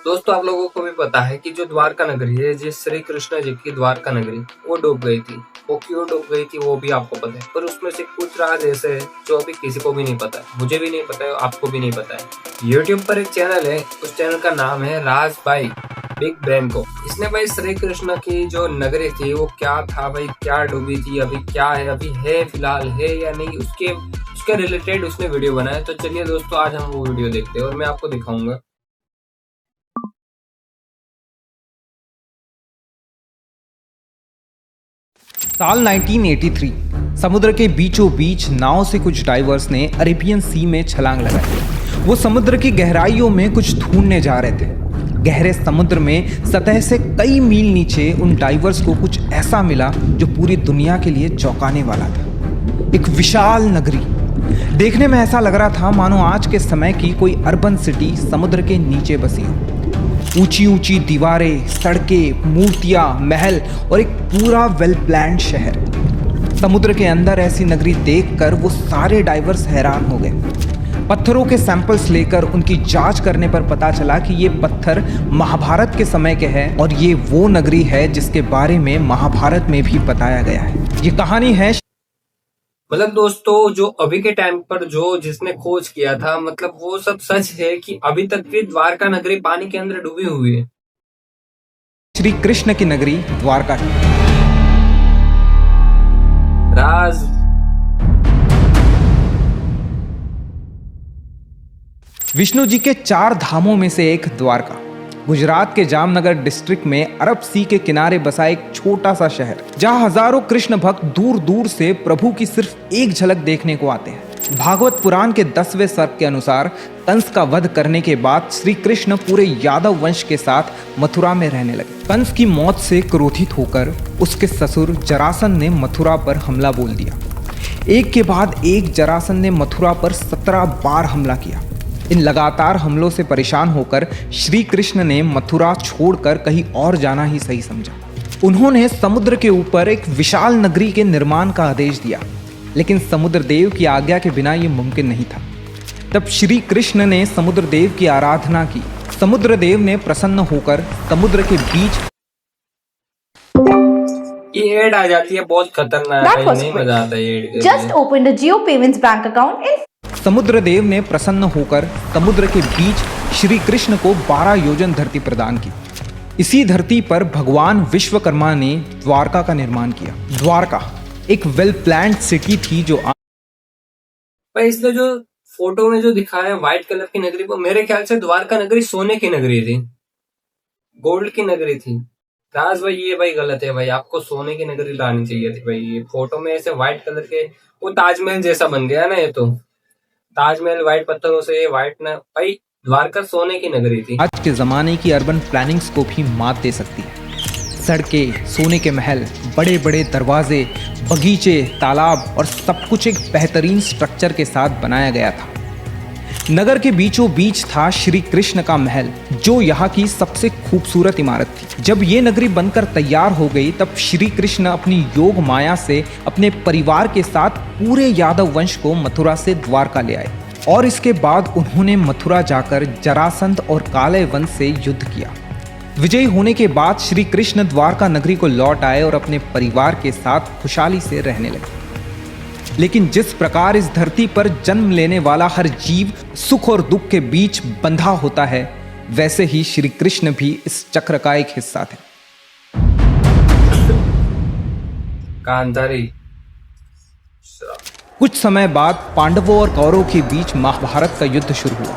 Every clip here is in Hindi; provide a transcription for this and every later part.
दोस्तों आप लोगों को भी पता है कि जो द्वारका नगरी है, जिस श्री कृष्ण जी की द्वारका नगरी, वो डूब गई थी। वो क्यों डूब गई थी वो भी आपको पता है, पर उसमें से कुछ राज ऐसे है जो अभी किसी को भी नहीं पता है। मुझे भी नहीं पता है, आपको भी नहीं पता है। YouTube पर एक चैनल है, उस चैनल का नाम है राज बाई बिग ब्रेन को। इसने भाई श्री कृष्ण की जो नगरी थी वो क्या था भाई, क्या डूबी थी, अभी क्या है, अभी है फिलहाल है या नहीं, उसके रिलेटेड उसने वीडियो बनाया। तो चलिए दोस्तों आज हम वो वीडियो देखते हैं और मैं आपको दिखाऊंगा। साल 1983 समुद्र के बीचों बीच नाव से कुछ डाइवर्स ने अरेबियन सी में छलांग लगाई। वो समुद्र की गहराइयों में कुछ ढूंढने जा रहे थे। गहरे समुद्र में सतह से कई मील नीचे उन डाइवर्स को कुछ ऐसा मिला जो पूरी दुनिया के लिए चौंकाने वाला था। एक विशाल नगरी। देखने में ऐसा लग रहा था मानो आज के समय की कोई अर्बन सिटी समुद्र के नीचे बसी हो। ऊंची ऊंची दीवारें, सड़कें, मूर्तियां, महल और एक पूरा वेल प्लान्ड शहर। समुद्र के अंदर ऐसी नगरी देखकर वो सारे डाइवर्स हैरान हो गए। पत्थरों के सैंपल्स लेकर उनकी जांच करने पर पता चला कि ये पत्थर महाभारत के समय के हैं और ये वो नगरी है जिसके बारे में महाभारत में भी बताया गया है। ये कहानी है मतलब दोस्तों जो अभी के टाइम पर जो जिसने खोज किया था, मतलब वो सब सच है कि अभी तक भी द्वारका नगरी पानी के अंदर डूबी हुई है। श्री कृष्ण की नगरी द्वारका की। राज विष्णु जी के 4 धामों में से एक द्वारका गुजरात के जामनगर डिस्ट्रिक्ट में अरब सी के किनारे बसा एक छोटा सा शहर, जहां हजारों कृष्ण भक्त दूर दूर से प्रभु की सिर्फ एक झलक देखने को आते हैं। भागवत पुराण के 10वें सर्ग के अनुसार कंस का वध करने के बाद श्री कृष्ण पूरे यादव वंश के साथ मथुरा में रहने लगे। कंस की मौत से क्रोधित होकर उसके ससुर जरासंध ने मथुरा पर हमला बोल दिया। एक के बाद एक जरासंध ने मथुरा पर 17 बार हमला किया। इन लगातार हमलों से परेशान होकर श्री कृष्ण ने मथुरा छोड़कर कहीं और जाना ही सही समझा। उन्होंने समुद्र के ऊपर एक विशाल नगरी के निर्माण का आदेश दिया, लेकिन समुद्र देव की आज्ञा के बिना यह मुमकिन नहीं था। तब श्री कृष्ण ने समुद्र देव की आराधना की। समुद्र देव ने प्रसन्न होकर समुद्र के बीच ये ऐड आ जाती है, बहुत खतरनाक है, नहीं मजा आता है। Just open the Jio payments bank account in. समुद्र देव ने प्रसन्न होकर समुद्र के बीच श्री कृष्ण को 12 योजन धरती प्रदान की। इसी धरती पर भगवान विश्वकर्मा ने द्वारका का निर्माण किया। द्वारका एक वेल प्लान्ड सिटी थी जो भाई इसने जो फोटो में जो दिखाया है व्हाइट कलर की नगरी को, मेरे ख्याल से द्वारका नगरी सोने की नगरी थी, गोल्ड की नगरी थी। राज भाई ये भाई गलत है भाई, आपको सोने की नगरी लानी चाहिए थी भाई। ये फोटो में ऐसे व्हाइट कलर के वो ताजमहल जैसा बन गया ना, ये तो ताजमहल व्हाइट पत्थरों से, ये व्हाइट ना भाई, द्वारका सोने की नगरी थी। आज के जमाने की अर्बन प्लानिंग्स को भी मात दे सकती है। सड़कें, सोने के महल, बड़े बड़े दरवाजे, बगीचे, तालाब और सब कुछ एक बेहतरीन स्ट्रक्चर के साथ बनाया गया था। नगर के बीचों बीच था श्री कृष्ण का महल, जो यहाँ की सबसे खूबसूरत इमारत थी। जब ये नगरी बनकर तैयार हो गई तब श्री कृष्ण अपनी योग माया से अपने परिवार के साथ पूरे यादव वंश को मथुरा से द्वारका ले आए और इसके बाद उन्होंने मथुरा जाकर जरासंध और काले वंश से युद्ध किया। विजयी होने के बाद श्री कृष्ण द्वारका नगरी को लौट आए और अपने परिवार के साथ खुशहाली से रहने लगे। लेकिन जिस प्रकार इस धरती पर जन्म लेने वाला हर जीव सुख और दुख के बीच बंधा होता है, वैसे ही श्री कृष्ण भी इस चक्र का एक हिस्सा थे। गांधारी। कुछ समय बाद पांडवों और कौरवों के बीच महाभारत का युद्ध शुरू हुआ,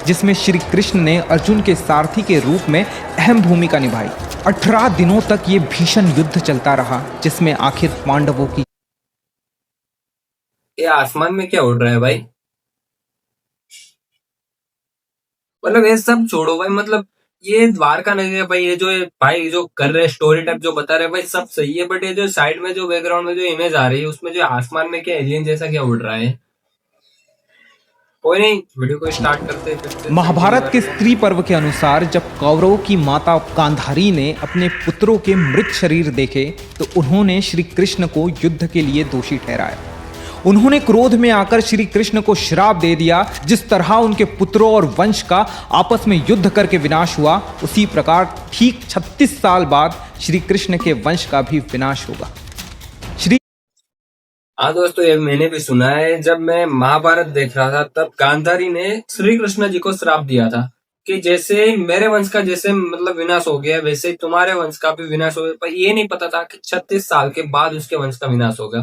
जिसमें श्री कृष्ण ने अर्जुन के सारथी के रूप में अहम भूमिका निभाई। 18 दिनों तक ये भीषण युद्ध चलता रहा, जिसमें आखिर पांडवों की। ये आसमान में क्या उड़ रहा है भाई? मतलब ये सब छोड़ो भाई, मतलब ये द्वारका नगरी है भाई। ये जो भाई जो कर रहे स्टोरी टाइप जो बता रहे भाई सब सही है, बट ये जो साइड में जो बैकग्राउंड में जो इमेज आ रही है उसमें जो आसमान में क्या एलियन जैसा क्या उड़ रहा है? कोई नहीं, वीडियो को स्टार्ट करते हैं। महाभारत के स्त्री पर्व के अनुसार जब कौरवों की माता गांधारी ने अपने पुत्रों के मृत शरीर देखे तो उन्होंने श्री कृष्ण को युद्ध के लिए दोषी ठहराया उन्होंने क्रोध में आकर श्री कृष्ण को श्राप दे दिया। जिस तरह उनके पुत्रों और वंश का आपस में युद्ध करके विनाश हुआ, उसी प्रकार ठीक 36 साल बाद श्री कृष्ण के वंश का भी विनाश होगा। हाँ दोस्तों, ये मैंने भी सुना है। जब मैं महाभारत देख रहा था तब गांधारी ने श्री कृष्ण जी को श्राप दिया था कि जैसे मेरे वंश का जैसे मतलब विनाश हो गया, वैसे ही तुम्हारे वंश का भी विनाश हो गया। पर ये नहीं पता था कि 36 साल के बाद उसके वंश का विनाश होगा।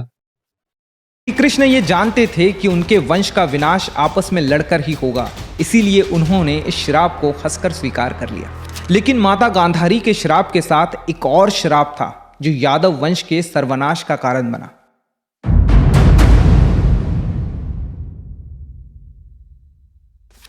श्री कृष्ण ये जानते थे कि उनके वंश का विनाश आपस में लड़कर ही होगा, इसीलिए उन्होंने इस श्राप को हंसकर स्वीकार कर लिया। लेकिन माता गांधारी के श्राप के साथ एक और श्राप था जो यादव वंश के सर्वनाश का कारण बना।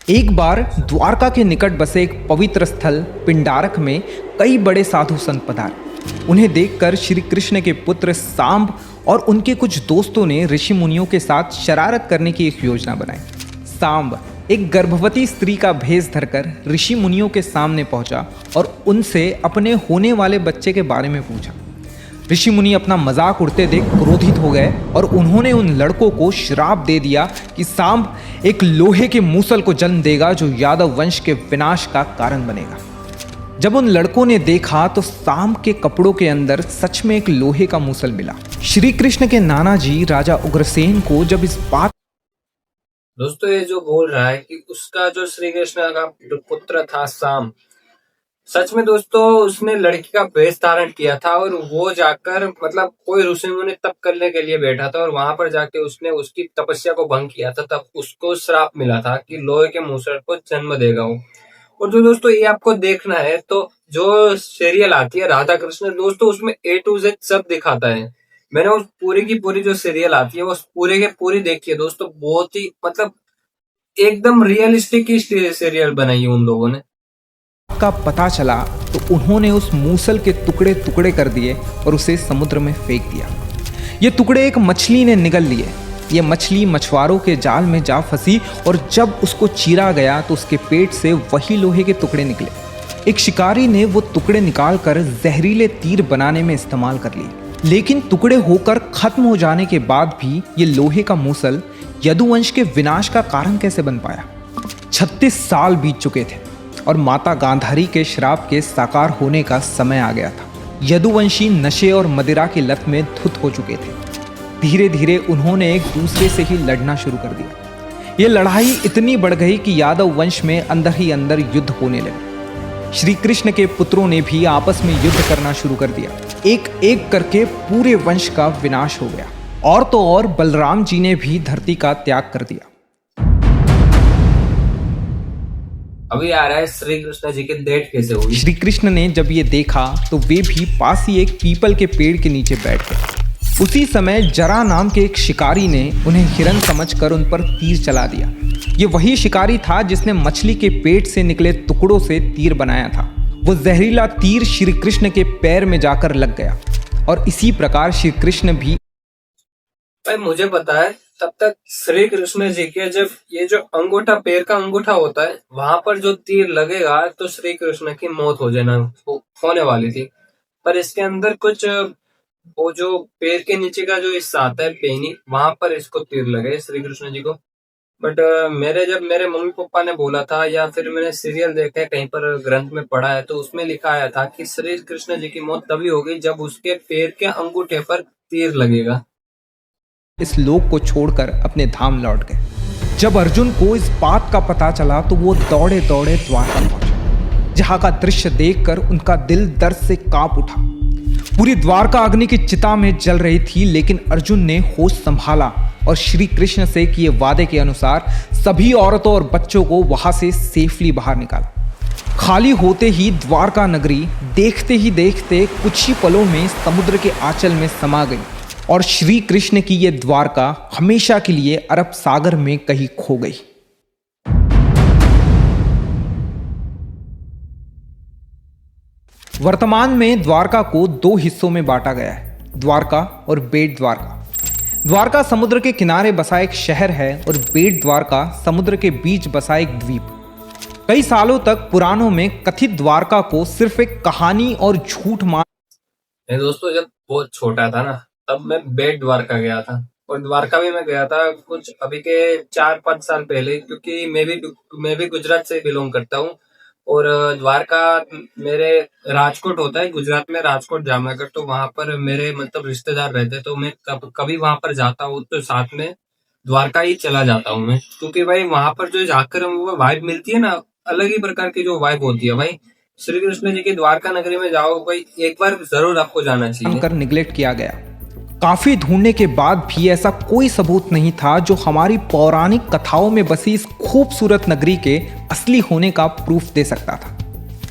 एक बार द्वारका के निकट बसे एक पवित्र स्थल पिंडारक में कई बड़े साधु संत पधारे। उन्हें देखकर श्री कृष्ण के पुत्र सांब और उनके कुछ दोस्तों ने ऋषि मुनियों के साथ शरारत करने की एक योजना बनाई। सांब एक गर्भवती स्त्री का भेष धरकर ऋषि मुनियों के सामने पहुंचा और उनसे अपने होने वाले बच्चे के बारे में पूछा। ऋषि मुनि अपना मजाक उड़ते देख क्रोधित हो गए और उन्होंने उन लड़कों को श्राप दे दिया कि सांब एक लोहे के मूसल को जन्म देगा जो यादव वंश के विनाश का कारण बनेगा। जब उन लड़कों ने देखा तो सांब के कपड़ों के अंदर सच में एक लोहे का मूसल मिला। श्री कृष्ण के नाना जी राजा उग्रसेन को जब इस बात दोस्तों, ये जो बोल रहा है कि उसका जो श्री कृष्ण का पुत्र था सांब, सच में दोस्तों उसने लड़की का वेश धारण किया था और वो जाकर मतलब कोई ऋषि मुनि तप करने के लिए बैठा था और वहां पर जाके उसने उसकी तपस्या को भंग किया था। तब उसको श्राप मिला था कि लोहे के मूसल को जन्म देगा वो। और जो दोस्तों ये आपको देखना है तो जो सीरियल आती है राधा कृष्ण, दोस्तों उसमें A to Z सब दिखाता है। मैंने उस पूरी की पूरी जो सीरियल आती है वो पूरे के पूरी देखी है दोस्तों। बहुत ही मतलब एकदम रियलिस्टिक ही सीरियल बनाई है उन लोगों ने। का पता चला तो उन्होंने उस मूसल के टुकड़े टुकड़े कर दिए और उसे समुद्र में फेंक दिया। ये टुकड़े एक मछली ने निगल लिए। ये मछली मछुआरों के जाल में जा फंसी और जब उसको चीरा गया तो उसके पेट से वही लोहे के टुकड़े निकले। एक शिकारी ने वो टुकड़े निकालकर जहरीले तीर बनाने में इस्तेमाल कर लिए। लेकिन टुकड़े होकर खत्म हो जाने के बाद भी ये लोहे का मूसल यदुवंश के विनाश का कारण कैसे बन पाया? 36 साल बीत चुके थे और माता गांधारी के श्राप के साकार होने का समय आ गया था। यदुवंशी नशे और मदिरा की लत में धुत हो चुके थे। धीरे धीरे उन्होंने एक दूसरे से ही लड़ना शुरू कर दिया। ये लड़ाई इतनी बढ़ गई कि यादव वंश में अंदर ही अंदर युद्ध होने लगे। श्री कृष्ण के पुत्रों ने भी आपस में युद्ध करना शुरू कर दिया। एक एक करके पूरे वंश का विनाश हो गया। और तो और बलराम जी ने भी धरती का त्याग कर दिया। अभी आ रहा है श्री कृष्ण जी की डेथ कैसे हुई। श्री कृष्ण ने जब ये देखा तो वे भी पास ही एक पीपल के पेड़ के नीचे बैठ गए। उसी समय जरा नाम के एक शिकारी ने उन्हें हिरन समझकर उन पर तीर चला दिया। ये वही शिकारी था जिसने मछली के पेट से निकले टुकड़ों से तीर बनाया था। वो जहरीला तीर श्री कृष्ण के पैर में जाकर लग गया और इसी प्रकार श्री कृष्ण भी। भाई मुझे पता है तब तक श्री कृष्ण जी के जब ये जो अंगूठा पैर का अंगूठा होता है वहां पर जो तीर लगेगा तो श्री कृष्ण की मौत हो जाना होने वाली थी। पर इसके अंदर कुछ वो जो पैर के नीचे का जो हिस्सा आता है पेनी, वहां पर इसको तीर लगे श्री कृष्ण जी को। बट मेरे मम्मी पापा ने बोला था या फिर मैंने सीरियल देखा है कहीं पर ग्रंथ में पढ़ा है तो उसमें लिखा आया था कि श्री कृष्ण जी की मौत तभी होगी जब उसके पैर के अंगूठे पर तीर लगेगा। इस लोक को छोड़कर अपने धाम लौट गए। जब अर्जुन को इस बात का पता चला तो वो दौड़े दौड़े द्वारका पहुंचे, जहां का दृश्य देखकर उनका दिल दर्द से कांप उठा। पूरी द्वारका अग्नि की चिता में जल रही थी, लेकिन अर्जुन ने होश संभाला और श्री कृष्ण से किए वादे के अनुसार सभी औरतों और बच्चों को वहां से सेफली बाहर निकाला। खाली होते ही द्वारका नगरी देखते ही देखते कुछ ही पलों में समुद्र के आंचल में समा गई और श्री कृष्ण की ये द्वारका हमेशा के लिए अरब सागर में कहीं खो गई। वर्तमान में द्वारका को 2 हिस्सों में बांटा गया है, द्वारका और बेट द्वारका। द्वारका समुद्र के किनारे बसा एक शहर है और बेट द्वारका समुद्र के बीच बसा एक द्वीप। कई सालों तक पुराणों में कथित द्वारका को सिर्फ एक कहानी और झूठ मान। दोस्तों जब बहुत छोटा था ना तब मैं बेट द्वारका गया था। और द्वारका भी मैं गया था कुछ अभी के 4-5 साल पहले, क्योंकि मैं भी गुजरात से बिलोंग करता हूँ। और द्वारका मेरे राजकोट होता है, गुजरात में राजकोट जामनगर, तो वहां पर मेरे मतलब रिश्तेदार रहते, तो मैं कभी वहां पर जाता हूँ तो साथ में द्वारका ही चला जाता हूँ मैं, क्योंकि भाई वहां पर जो जाकर वो वाइब मिलती है ना, अलग ही प्रकार की जो वाइब होती है भाई। श्री कृष्ण जी की द्वारका नगरी में जाओ भाई, एक बार जरूर आपको जाना चाहिए। कर निगलेक्ट किया गया। काफी ढूंढने के बाद भी ऐसा कोई सबूत नहीं था जो हमारी पौराणिक कथाओं में बसी इस खूबसूरत नगरी के असली होने का प्रूफ दे सकता था।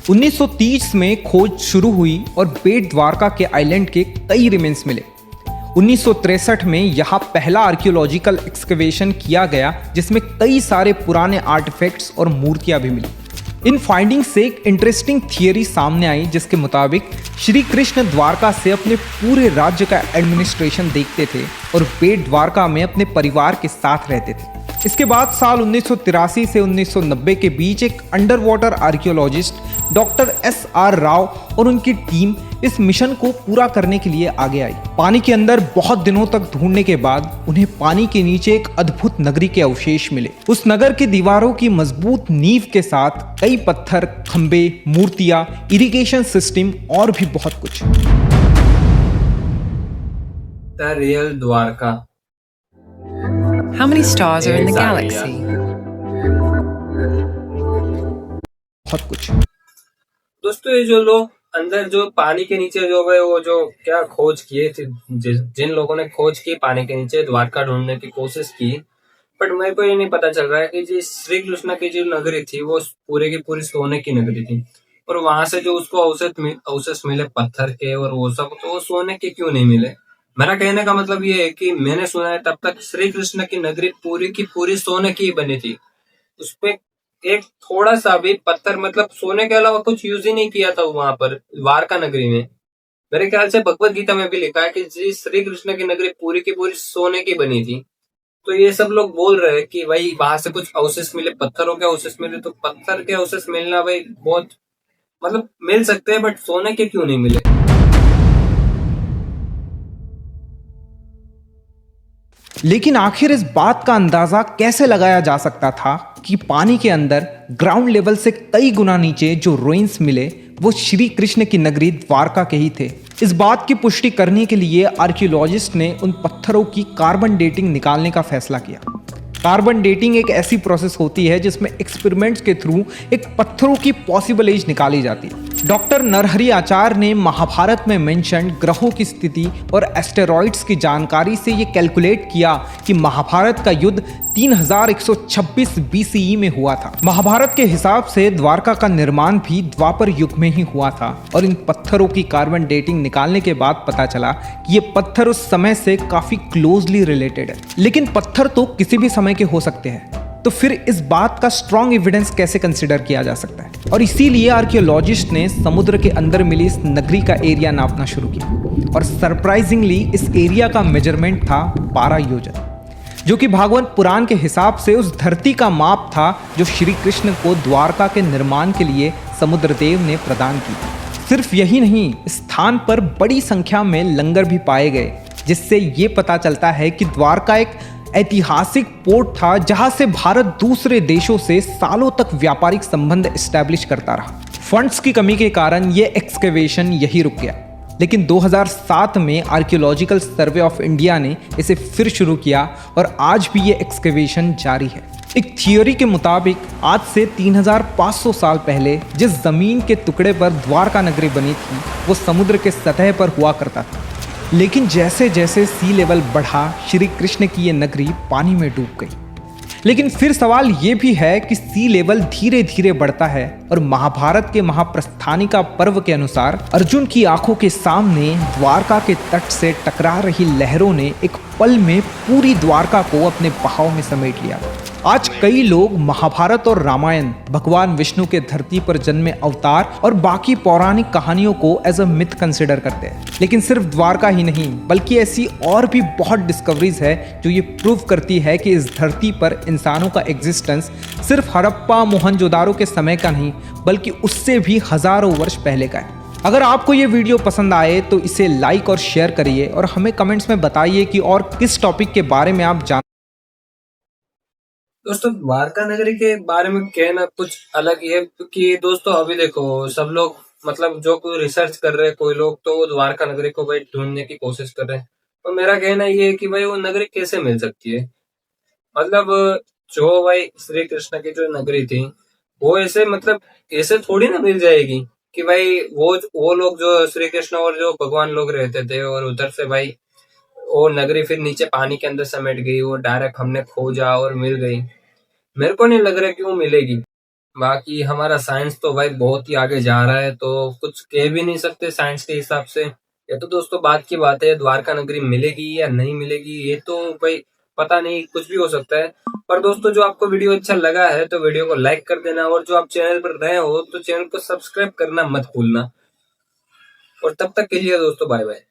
1930 में खोज शुरू हुई और बेट द्वारका के आइलैंड के कई रिमेन्स मिले। 1963 में यहाँ पहला आर्कियोलॉजिकल एक्सकवेशन किया गया जिसमें कई सारे पुराने आर्टिफैक्ट्स और मूर्तियां भी मिली। इन फाइंडिंग से एक इंटरेस्टिंग थियरी सामने आई जिसके मुताबिक श्री कृष्ण द्वारका से अपने पूरे राज्य का एडमिनिस्ट्रेशन देखते थे और बेट द्वारका में अपने परिवार के साथ रहते थे। इसके बाद साल 1983 से 1990 के बीच एक under water archaeologist doctor SR Rao और उनकी टीम इस मिशन को पूरा करने के लिए आगे आई। पानी के अंदर बहुत दिनों तक ढूंढने के बाद उन्हें पानी के नीचे एक अद्भुत नगरी के अवशेष मिले। उस नगर की दीवारों की मजबूत नींव के साथ कई पत्थर, खंबे, मूर्तियां, इरिगेशन सिस्टम और भी बहुत कुछ। The real Dwarka. How many stars are in the Yes, galaxy? बहुत कुछ। दोस्तों, ये जो लोग अंदर जो पानी के नीचे जो है वो जो क्या खोज किए थे, जिन लोगों ने खोज की पानी के नीचे द्वारका ढूंढने की कोशिश की, बट मेरे को ये नहीं पता चल रहा है कि जी श्री कृष्ण की जो नगरी थी वो पूरे की पूरी सोने की नगरी थी, और वहां से जो उसको अवशेष मिले पत्थर के और वो सब, तो वो सोने के क्यों नहीं मिले। मेरा कहने का मतलब ये है कि मैंने सुना है तब तक श्री कृष्ण की नगरी पूरी की पूरी सोने की ही बनी थी। उसपे एक थोड़ा सा भी पत्थर मतलब सोने के अलावा कुछ यूज ही नहीं किया था वहां पर द्वारका नगरी में। मेरे ख्याल से भगवत गीता में भी लिखा है कि जी श्री कृष्ण की नगरी पूरी की पूरी सोने की बनी थी। तो ये सब लोग बोल रहे हैं कि भाई वहां से कुछ अवशेष मिले, पत्थरों के अवशेष मिले, तो पत्थर के अवशेष मिलना भाई बहुत मतलब मिल सकते हैं, बट सोने के क्यों नहीं मिले। लेकिन आखिर इस बात का अंदाजा कैसे लगाया जा सकता था कि पानी के अंदर ग्राउंड लेवल से कई गुना नीचे जो रुइंस मिले वो श्री कृष्ण की नगरी द्वारका के ही थे। इस बात की पुष्टि करने के लिए आर्कियोलॉजिस्ट ने उन पत्थरों की कार्बन डेटिंग निकालने का फैसला किया। कार्बन डेटिंग एक ऐसी प्रोसेस होती है जिसमें एक्सपेरिमेंट्स के थ्रू एक पत्थरों की पॉसिबल एज निकाली जाती है। डॉक्टर नरहरि आचार्य ने महाभारत में मेंशन ग्रहों की स्थिति और एस्टेरॉइड्स की जानकारी से ये कैलकुलेट किया कि महाभारत का युद्ध 3126 BCE में हुआ था। महाभारत के हिसाब से द्वारका का निर्माण भी द्वापर युग में ही हुआ था, और इन पत्थरों की कार्बन डेटिंग निकालने के बाद पता चला कि ये पत्थर उस समय से काफी क्लोजली रिलेटेड है। लेकिन पत्थर तो किसी भी समय के हो सकते हैं, तो फिर इस बात का स्ट्रॉन्ग एविडेंस कैसे कंसिडर किया जा सकता है। और इसीलिए आर्कियोलॉजिस्ट ने समुद्र के अंदर मिली इस नगरी का एरिया नापना शुरू किया, और सरप्राइजिंगली इस एरिया का मेजरमेंट था 12 योजन, जो कि भागवत पुराण के हिसाब से उस धरती का माप था जो श्री कृष्ण को द्वारका के निर्माण के लिए समुद्रदेव ने प्रदान की। सिर्फ यही नहीं, स्थान पर बड़ी संख्या में लंगर भी पाए गए, जिससे ये पता चलता है कि द्वारका एक ऐतिहासिक पोर्ट था जहां से भारत दूसरे देशों से सालों तक व्यापारिक संबंध एस्टैब्लिश करता रहा। फंड्स की कमी के कारण यह एक्सकेवेशन यही रुक गया, लेकिन 2007 में आर्कियोलॉजिकल सर्वे ऑफ इंडिया ने इसे फिर शुरू किया और आज भी ये एक्सकेवेशन जारी है। एक थियोरी के मुताबिक आज से 3500 साल पहले जिस जमीन के टुकड़े पर द्वारका नगरी बनी थी वो समुद्र के सतह पर हुआ करता था, लेकिन जैसे जैसे सी लेवल बढ़ा श्री कृष्ण की ये नगरी पानी में डूब गई। लेकिन फिर सवाल ये भी है कि सी लेवल धीरे धीरे बढ़ता है, और महाभारत के महाप्रस्थानिका पर्व के अनुसार अर्जुन की आंखों के सामने द्वारका के तट से टकरा रही लहरों ने एक पल में पूरी द्वारका को अपने बहाव में समेट लिया। आज कई लोग महाभारत और रामायण, भगवान विष्णु के धरती पर जन्मे अवतार और बाकी पौराणिक कहानियों को एज अ मिथ कंसिडर करते हैं। लेकिन सिर्फ द्वारका ही नहीं, बल्कि ऐसी और भी बहुत डिस्कवरीज है जो ये प्रूव करती है कि इस धरती पर इंसानों का एग्जिस्टेंस सिर्फ हड़प्पा मोहनजोदारो के समय का नहीं, बल्कि उससे भी हजारों वर्ष पहले का है। अगर आपको ये वीडियो पसंद आए तो इसे लाइक और शेयर करिए और हमें कमेंट्स में बताइए कि और किस टॉपिक के बारे में आप जान। दोस्तों द्वारका नगरी के बारे में कहना कुछ अलग ही है, क्योंकि दोस्तों अभी देखो सब लोग मतलब जो कोई रिसर्च कर रहे हैं, कोई लोग तो द्वारका नगरी को भाई ढूंढने की कोशिश कर रहे हैं। तो मेरा कहना ये है कि भाई वो नगरी कैसे मिल सकती है। मतलब जो भाई श्री कृष्ण की जो नगरी थी वो ऐसे मतलब ऐसे थोड़ी ना मिल जाएगी कि भाई वो लोग जो श्री कृष्ण और जो भगवान लोग रहते थे और उधर से भाई वो नगरी फिर नीचे पानी के अंदर समेट गई, वो डायरेक्ट हमने खोजा और मिल गई। मेरे को नहीं लग रहा कि वो मिलेगी। बाकी हमारा साइंस तो भाई बहुत ही आगे जा रहा है, तो कुछ कह भी नहीं सकते साइंस के हिसाब से। ये तो दोस्तों बात की बात है, द्वारका नगरी मिलेगी या नहीं मिलेगी ये तो भाई पता नहीं, कुछ भी हो सकता है। पर दोस्तों जो आपको वीडियो अच्छा लगा है तो वीडियो को लाइक कर देना, और जो आप चैनल पर नए हो तो चैनल को सब्सक्राइब करना मत भूलना। और तब तक के लिए दोस्तों बाय बाय।